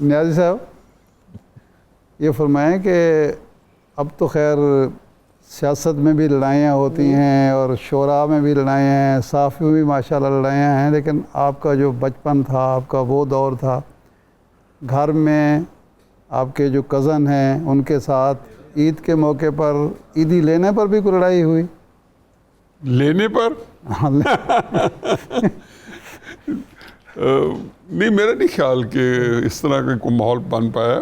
نیازی صاحب یہ فرمائیں کہ اب تو خیر سیاست میں بھی لڑائیاں ہوتی ہیں اور شورا میں بھی لڑائیاں ہیں، صحافیوں میں بھی ماشاءاللہ لڑائیاں ہیں، لیکن آپ کا جو بچپن تھا، آپ کا وہ دور تھا، گھر میں آپ کے جو کزن ہیں ان کے ساتھ عید کے موقع پر عیدی لینے پر بھی کوئی لڑائی ہوئی؟ لینے پر نہیں، میرا نہیں خیال کہ اس طرح کا کوئی ماحول بن پایا۔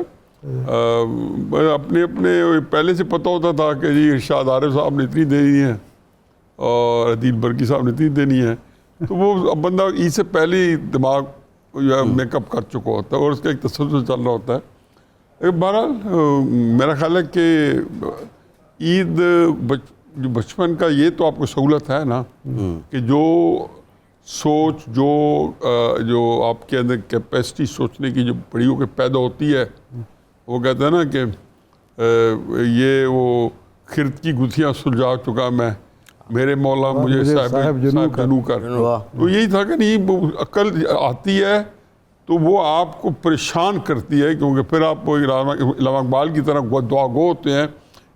اپنے پہلے سے پتہ ہوتا تھا کہ جی ارشاد عارف صاحب نے اتنی دینی ہے اور عدیل برقی صاحب نے اتنی دینی ہے، تو وہ اب بندہ عید سے پہلے ہی دماغ جو ہے میک اپ کر چکا ہوتا ہے اور اس کا ایک تسلسل چل رہا ہوتا ہے۔ بہرحال میرا خیال ہے کہ عید جو بچپن کا یہ تو آپ کو سہولت ہے نا کہ جو سوچ جو آپ کے اندر کیپیسٹی سوچنے کی جو بڑی ہو کے پیدا ہوتی ہے، وہ کہتے ہیں نا کہ یہ وہ خرد کی گتھیاں سلجھا چکا میں، میرے مولا مجھے صاحب جنو کر۔ تو یہی تھا کہ نہیں، عقل آتی ہے تو وہ آپ کو پریشان کرتی ہے، کیونکہ پھر آپ وہ علامہ اقبال کی طرح دعا گو ہوتے ہیں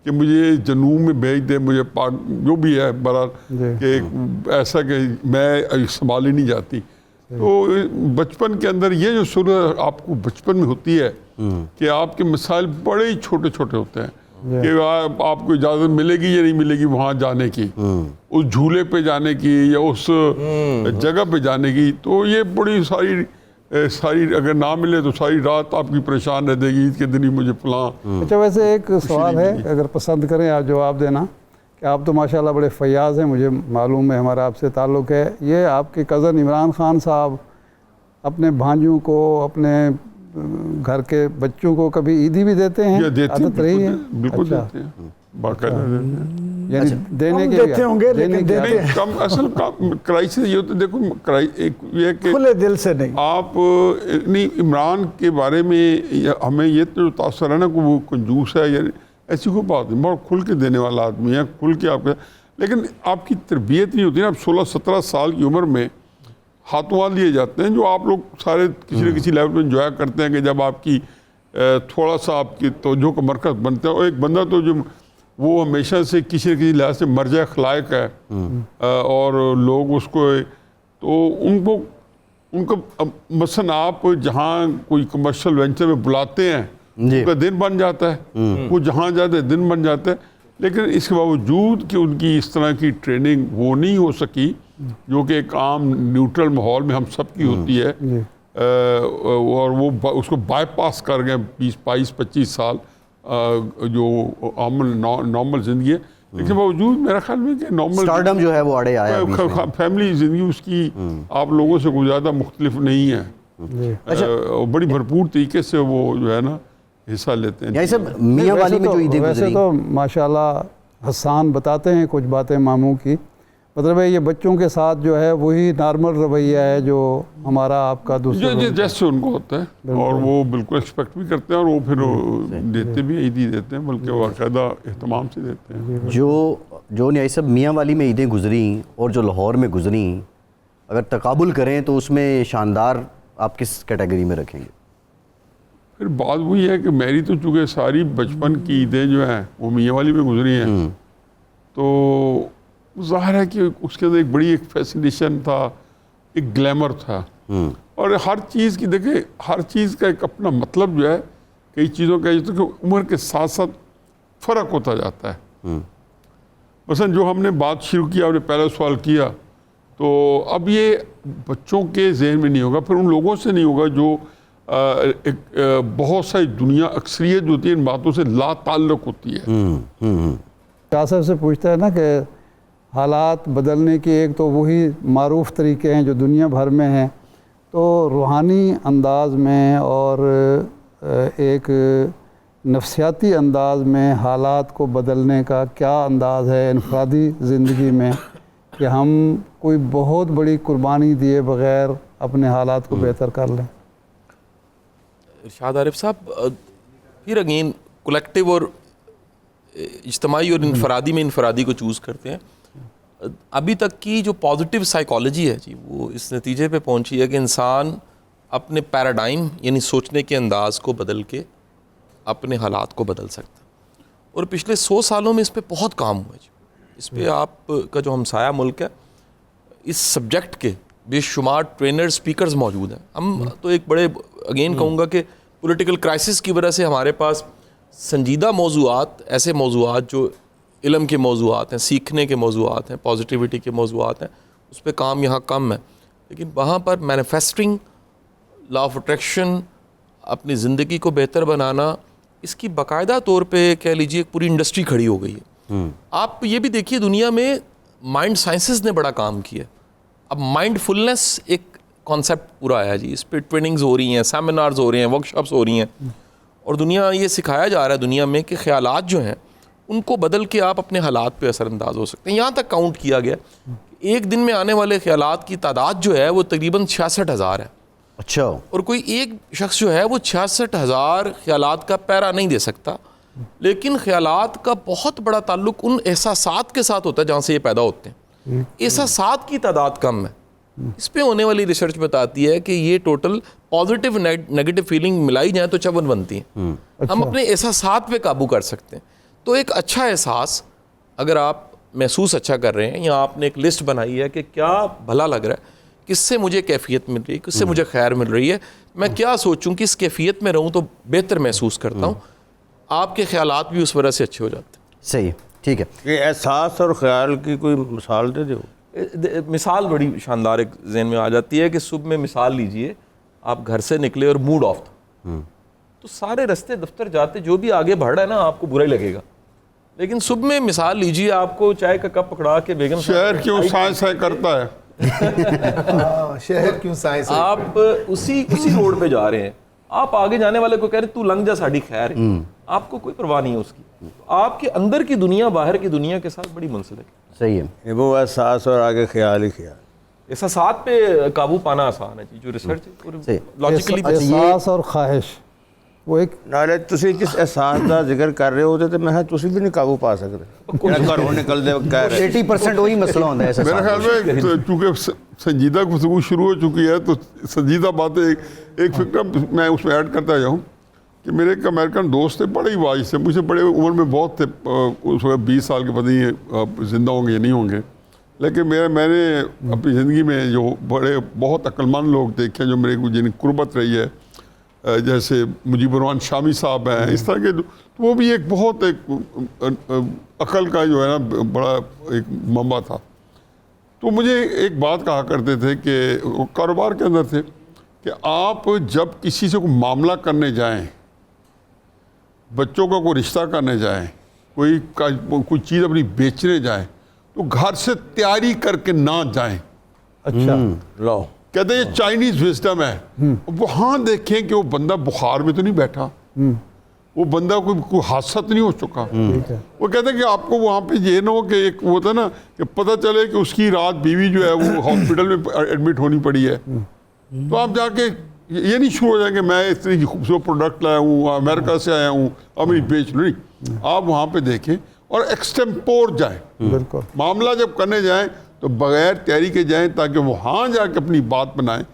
کہ مجھے جنوب میں بھیج دے، مجھے پاک جو بھی ہے برحال کہ ایسا کہ میں سنبھالی نہیں جاتی۔ تو بچپن کے اندر یہ جو صورت آپ کو بچپن میں ہوتی ہے کہ آپ کے مسائل بڑے ہی چھوٹے چھوٹے ہوتے ہیں کہ آپ کو اجازت ملے گی یا نہیں ملے گی وہاں جانے کی، اس جھولے پہ جانے کی یا اس جگہ پہ جانے کی، تو یہ بڑی ساری اگر نہ ملے تو ساری رات آپ کی پریشان رہ دے گی، عید کے دن ہی مجھے فلاں۔ اچھا، ویسے ایک سوال ہے، اگر پسند کریں آپ جواب دینا، کہ آپ تو ماشاءاللہ بڑے فیاض ہیں، مجھے معلوم ہے، ہمارا آپ سے تعلق ہے، یہ آپ کے کزن عمران خان صاحب اپنے بھانجوں کو، اپنے گھر کے بچوں کو کبھی عیدی بھی دیتے ہیں؟ عادت رہی ہے؟ بالکل دیتے ہیں، باقاعدہ دیتے ہیں، یعنی دینے کے دیتے ہوں گے لیکن دیتے ہیں کم۔ اصل کرائسس یہ ہوتا ہے، دیکھو یہ کہ کھلے دل سے نہیں۔ آپ نہیں، عمران کے بارے میں ہمیں یہ تو تاثر ہے نا کہ وہ کنجوس ہے، یا ایسی کوئی بات نہیں، بہت کھل کے دینے والا آدمی ہے، کھل کے آپ کے، لیکن آپ کی تربیت نہیں ہوتی نا۔ اب 16-17 سال کی عمر میں ہاتھوں ہاتھ لیے جاتے ہیں، جو آپ لوگ سارے کسی نہ کسی لیول پہ انجوائے کرتے ہیں کہ جب آپ کی تھوڑا سا آپ کی توجہ کا مرکز بنتے ہیں، اور ایک بندہ تو جو وہ ہمیشہ سے کسی نہ کسی لحاظ سے مرجع خلائق ہے، اور لوگ اس کو، تو ان کو مثلا آپ جہاں کوئی کمرشل وینچر میں بلاتے ہیں ان کا دن بن جاتا ہے، وہ جہاں جاتے ہیں دن بن جاتا ہے، لیکن اس کے باوجود کہ ان کی اس طرح کی ٹریننگ وہ نہیں ہو سکی جو کہ ایک عام نیوٹرل ماحول میں ہم سب کی ہوتی ہے، اور وہ اس کو بائی پاس کر گئے 20-22-25 سال جو نارمل زندگی ہے، لیکن باوجود میرا خیال میں کہ نارمل سٹارڈم جو ہے وہ اڑے آیا، فیملی زندگی اس کی آپ لوگوں سے کوئی زیادہ مختلف نہیں ہے، بڑی بھرپور طریقے سے وہ جو ہے نا حصہ لیتے ہیں۔ یعنی سب میاں والی میں جو عیدیں ویسے گزری، تو ماشاءاللہ حسان بتاتے ہیں کچھ باتیں ماموں کی، مطلب ہے یہ بچوں کے ساتھ جو ہے وہی نارمل رویہ ہے جو ہمارا آپ کا دوسرا جیسے ان کو ہوتا ہے، اور وہ بالکل ایکسپیکٹ بھی کرتے ہیں، اور وہ پھر دیتے بھی عیدی دیتے ہیں، بلکہ باقاعدہ اہتمام سے دیتے ہیں۔ جو نیائی صاحب میاں والی میں عیدیں گزریں اور جو لاہور میں گزریں، اگر تقابل کریں تو اس میں شاندار آپ کس کیٹیگری میں رکھیں گے؟ پھر بات وہی ہے کہ میری تو چونکہ ساری بچپن کی عیدیں جو ہیں وہ میاں والی میں گزری ہیں، تو ظاہر ہے کہ اس کے اندر ایک بڑی ایک فیسینیشن تھا، ایک گلیمر تھا، اور ہر چیز کی دیکھیں، ہر چیز کا ایک اپنا مطلب جو ہے، کئی چیزوں کا کہ عمر کے ساتھ ساتھ فرق ہوتا جاتا ہے۔ مثلا جو ہم نے بات شروع کیا، ہم نے پہلا سوال کیا، تو اب یہ بچوں کے ذہن میں نہیں ہوگا، پھر ان لوگوں سے نہیں ہوگا جو ایک بہت ساری دنیا اکثریت جو ہوتی ہے ان باتوں سے لا تعلق ہوتی ہے۔ شاہ صاحب سے پوچھتا ہے نا کہ حالات بدلنے کی ایک تو وہی معروف طریقے ہیں جو دنیا بھر میں ہیں، تو روحانی انداز میں اور ایک نفسیاتی انداز میں حالات کو بدلنے کا کیا انداز ہے انفرادی زندگی میں کہ ہم کوئی بہت بڑی قربانی دیے بغیر اپنے حالات کو بہتر کر لیں؟ ارشاد عارف صاحب، پھر اگین کولیکٹیو اور اجتماعی اور انفرادی میں انفرادی کو چوز کرتے ہیں۔ ابھی تک کی جو پازیٹیو سائیکالوجی ہے جی، وہ اس نتیجے پہ پہنچی ہے کہ انسان اپنے پیراڈائم یعنی سوچنے کے انداز کو بدل کے اپنے حالات کو بدل سکتا ہے. اور پچھلے 100 سالوں میں اس پہ بہت کام ہوا ہے. اس پہ آپ کا جو ہمسایہ ملک ہے, اس سبجیکٹ کے بے شمار ٹرینر سپیکرز موجود ہیں. ہم تو ایک بڑے اگین کہوں گا کہ پولیٹیکل کرائسس کی وجہ سے ہمارے پاس سنجیدہ موضوعات, ایسے موضوعات جو علم کے موضوعات ہیں, سیکھنے کے موضوعات ہیں, پازیٹیوٹی کے موضوعات ہیں, اس پہ کام یہاں کم ہے. لیکن وہاں پر مینیفیسٹنگ, لا آف اٹریکشن, اپنی زندگی کو بہتر بنانا, اس کی باقاعدہ طور پہ کہہ لیجیے ایک پوری انڈسٹری کھڑی ہو گئی ہے. آپ یہ بھی دیکھیے دنیا میں مائنڈ سائنسز نے بڑا کام کیا. اب مائنڈ فلنس ایک کانسیپٹ پورا آیا جی, اس پہ ٹریننگز ہو رہی ہیں, سیمینارز ہو رہے ہیں, ورکشاپس ہو رہی ہیں, اور دنیا یہ سکھایا جا رہا ہے دنیا میں کہ خیالات جو ہیں ان کو بدل کے آپ اپنے حالات پہ اثر انداز ہو سکتے ہیں. یہاں تک کاؤنٹ کیا گیا ایک دن میں آنے والے خیالات کی تعداد جو ہے وہ تقریباً 66,000 ہے. اچھا. اور کوئی ایک شخص جو ہے وہ 66,000 خیالات کا پیرا نہیں دے سکتا, لیکن خیالات کا بہت بڑا تعلق ان احساسات کے ساتھ ہوتا ہے جہاں سے یہ پیدا ہوتے ہیں. احساسات کی تعداد کم ہے. اس پہ ہونے والی ریسرچ بتاتی ہے کہ یہ ٹوٹل پازیٹیو نیگیٹو فیلنگ ملائی جائیں تو 54 بنتی ہیں. ہم اپنے احساسات پہ قابو کر سکتے ہیں. تو ایک اچھا احساس اگر آپ محسوس اچھا کر رہے ہیں, یا آپ نے ایک لسٹ بنائی ہے کہ کیا بھلا لگ رہا ہے, کس سے مجھے کیفیت مل رہی ہے, کس سے مجھے خیر مل رہی ہے, میں کیا سوچوں کہ اس کیفیت میں رہوں تو بہتر محسوس کرتا ہوں, آپ کے خیالات بھی اس وجہ سے اچھے ہو جاتے ہیں. صحیح ہے, ٹھیک ہے. یہ احساس اور خیال کی کوئی مثال دے دو. مثال بڑی شاندار ایک ذہن میں آ جاتی ہے کہ صبح میں مثال لیجئے, آپ گھر سے نکلے اور موڈ آف تھا, تو سارے رستے دفتر جاتے جو بھی آگے بڑھ رہا ہے نا آپ کو برا ہی لگے گا. لیکن صبح میں مثال لیجئے, آپ کو چائے کا کپ پکڑا کے بیگم شہر کیوں سائنس ہے کرتا ہے, شہر کیوں سائنس ہے, آپ اسی روڈ پہ جا رہے ہیں, آپ آگے جانے والے کو کہہ رہے تو لنگ جا ساڑی خیر ہے, آپ کو کوئی پرواہ نہیں ہے اس کی. آپ کے اندر کی دنیا باہر کی دنیا کے ساتھ بڑی منسلک ہے. صحیح ہے. وہ احساس اور آگے خیال ہی خیال. احساسات پہ قابو پانا آسان ہے جی, جو ریسرچ لاجیکلی احساس اور خواہش وہ ایک نالے تسی جس احساس کا ذکر کر رہے ہوتے تو میں تسی بھی نہیں قابو پا سکتے. گھروں نکل دے کہہ رہے 80% وہی مسئلہ ہوتا ہے. میرے خیال میں چونکہ سنجیدہ گفتگو شروع ہو چکی ہے تو سنجیدہ باتیں ایک فکر میں اس میں ایڈ کرتا جاؤں کہ میرے ایک امریکن دوست تھے, بڑے ہی واجد تھے, مجھے بڑے عمر میں بہت تھے, اس وقت 20 سال کے پتہ نہیں زندہ ہوں گے یا نہیں ہوں گے, لیکن میں نے اپنی زندگی میں جو بہت عقلمند لوگ دیکھے جو میرے کو جن قربت رہی ہے, جیسے مجیب الرحمان شامی صاحب ہیں, اس طرح کے, تو وہ بھی ایک بہت ایک عقل کا جو ہے نا بڑا ایک منبع تھا. تو مجھے ایک بات کہا کرتے تھے کہ کاروبار کے اندر تھے کہ آپ جب کسی سے کوئی معاملہ کرنے جائیں, بچوں کا کوئی رشتہ کرنے جائیں, کوئی چیز اپنی بیچنے جائیں, تو گھر سے تیاری کر کے نہ جائیں. اچھا لو کہتے ہیں یہ چائنیز وزڈم ہے. وہاں دیکھیں کہ وہ بندہ بخار میں تو نہیں بیٹھا, وہ بندہ کوئی حادثہ تو نہیں ہو چکا. وہ کہتے ہیں کہ آپ کو وہاں پہ یہ نہ ہو کہ ایک وہ تھا نا کہ پتہ چلے کہ اس کی رات بیوی جو ہے وہ ہاسپٹل میں ایڈمٹ ہونی پڑی ہے, تو آپ جا کے یہ نہیں شروع ہو جائیں کہ میں اس طرح کی خوبصورت پروڈکٹ لایا ہوں, امریکہ سے آیا ہوں, اب نہیں بیچ لوں. نہیں, آپ وہاں پہ دیکھیں اور ایکسٹمپور جائیں. بالکل معاملہ جب کرنے جائیں تو بغیر تیاری کے جائیں تاکہ وہاں جا کے اپنی بات بنائیں